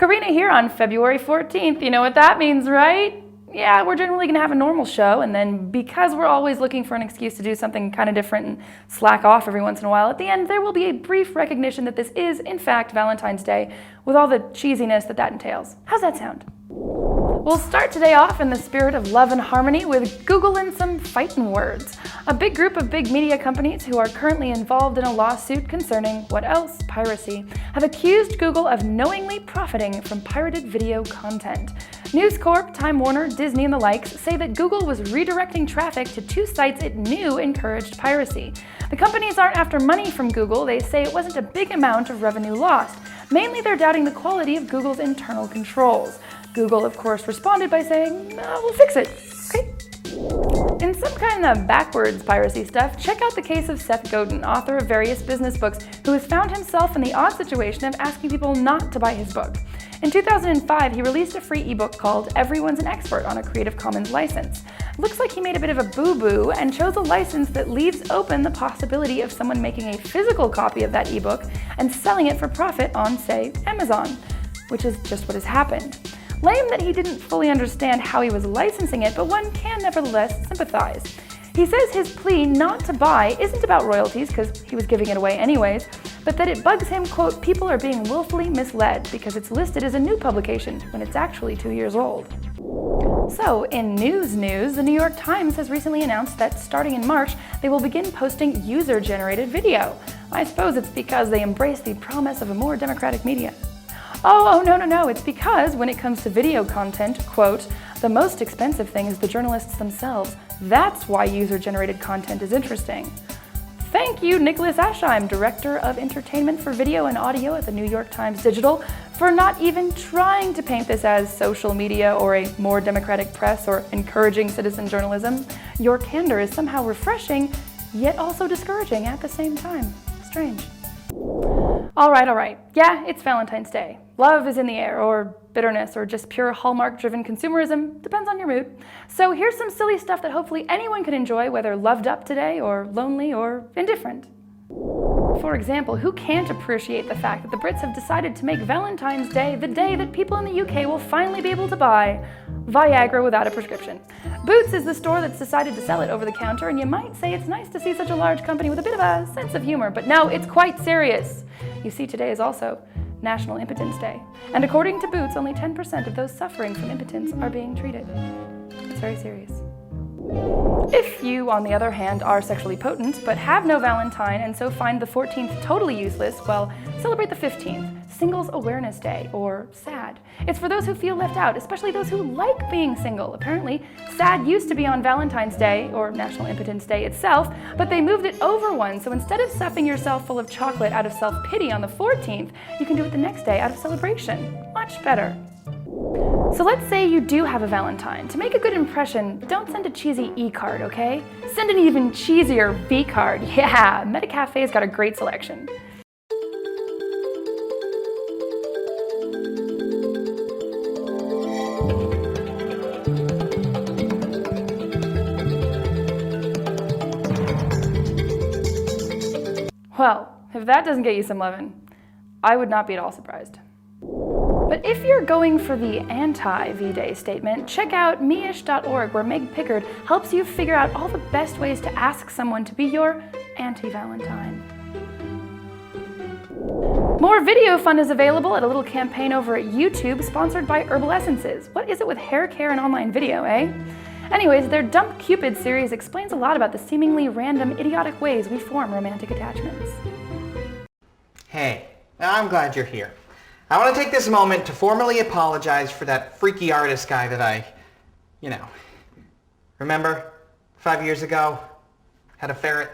Karina here on February 14th. You know what that means, right? Yeah, we're generally going to have a normal show, and then because we're always looking for an excuse to do something kind of different and slack off every once in a while, at the end there will be a brief recognition that this is, in fact, Valentine's Day, with all the cheesiness that entails. How's that sound? We'll start today off in the spirit of love and harmony with Google and some fightin' words. A big group of big media companies who are currently involved in a lawsuit concerning, what else, piracy, have accused Google of knowingly profiting from pirated video content. News Corp, Time Warner, Disney, and the likes say that Google was redirecting traffic to two sites it knew encouraged piracy. The companies aren't after money from Google. They say it wasn't a big amount of revenue lost. Mainly they're doubting the quality of Google's internal controls. Google, of course, responded by saying, we'll fix it, okay? In some kind of backwards piracy stuff, check out the case of Seth Godin, author of various business books, who has found himself in the odd situation of asking people not to buy his book. In 2005, he released a free ebook called Everyone's an Expert on a Creative Commons license. It looks like he made a bit of a boo-boo and chose a license that leaves open the possibility of someone making a physical copy of that ebook and selling it for profit on, say, Amazon, which is just what has happened. Lame that he didn't fully understand how he was licensing it, but one can nevertheless sympathize. He says his plea not to buy isn't about royalties, because he was giving it away anyways, but that it bugs him, quote, people are being willfully misled because it's listed as a new publication when it's actually 2 years old. So, in news, the New York Times has recently announced that starting in March, they will begin posting user-generated video. I suppose it's because they embrace the promise of a more democratic media. Oh, no, it's because when it comes to video content, quote, the most expensive thing is the journalists themselves. That's why user-generated content is interesting. Thank you, Nicholas Asheim, Director of Entertainment for Video and Audio at the New York Times Digital, for not even trying to paint this as social media or a more democratic press or encouraging citizen journalism. Your candor is somehow refreshing, yet also discouraging at the same time. Strange. All right. Yeah, it's Valentine's Day. Love is in the air, or bitterness, or just pure Hallmark-driven consumerism. Depends on your mood. So here's some silly stuff that hopefully anyone can enjoy, whether loved up today, or lonely, or indifferent. For example, who can't appreciate the fact that the Brits have decided to make Valentine's Day the day that people in the UK will finally be able to buy Viagra without a prescription? Boots is the store that's decided to sell it over the counter, and you might say it's nice to see such a large company with a bit of a sense of humor, but no, it's quite serious. You see, today is also National Impotence Day, and according to Boots, only 10% of those suffering from impotence are being treated. It's very serious. If you, on the other hand, are sexually potent but have no Valentine and so find the 14th totally useless, well, celebrate the 15th, Singles Awareness Day, or S.A.D. It's for those who feel left out, especially those who like being single. Apparently, S.A.D used to be on Valentine's Day, or National Impotence Day itself, but they moved it over one, so instead of stuffing yourself full of chocolate out of self-pity on the 14th, you can do it the next day out of celebration. Much better. So let's say you do have a Valentine. To make a good impression, don't send a cheesy E-card, okay? Send an even cheesier V-card. Yeah, MetaCafe's got a great selection. Well, if that doesn't get you some lovin', I would not be at all surprised. But if you're going for the anti-V-Day statement, check out meish.org, where Meg Pickard helps you figure out all the best ways to ask someone to be your anti-Valentine. More video fun is available at a little campaign over at YouTube, sponsored by Herbal Essences. What is it with hair care and online video, eh? Anyways, their Dump Cupid series explains a lot about the seemingly random, idiotic ways we form romantic attachments. Hey, I'm glad you're here. I want to take this moment to formally apologize for that freaky artist guy that I, remember 5 years ago? Had a ferret?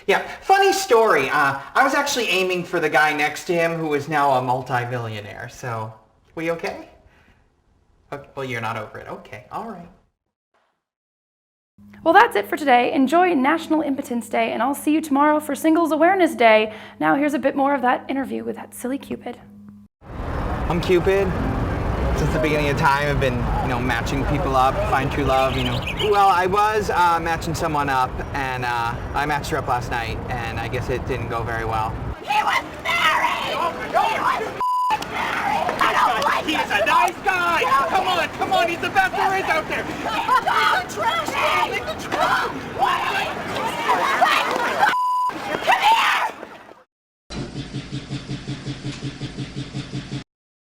Yeah, funny story. I was actually aiming for the guy next to him who is now a multi-millionaire, so we okay? Well, you're not over it. Okay, all right. Well, that's it for today. Enjoy National Impotence Day, and I'll see you tomorrow for Singles Awareness Day. Now here's a bit more of that interview with that silly Cupid. I'm Cupid. Since the beginning of time, I've been, matching people up, find true love, Well, I was matching someone up, and I matched her up last night, and I guess it didn't go very well. He was married! He was married! I don't like He's a nice guy. Come on, he's the best there is out there. He's a trash can.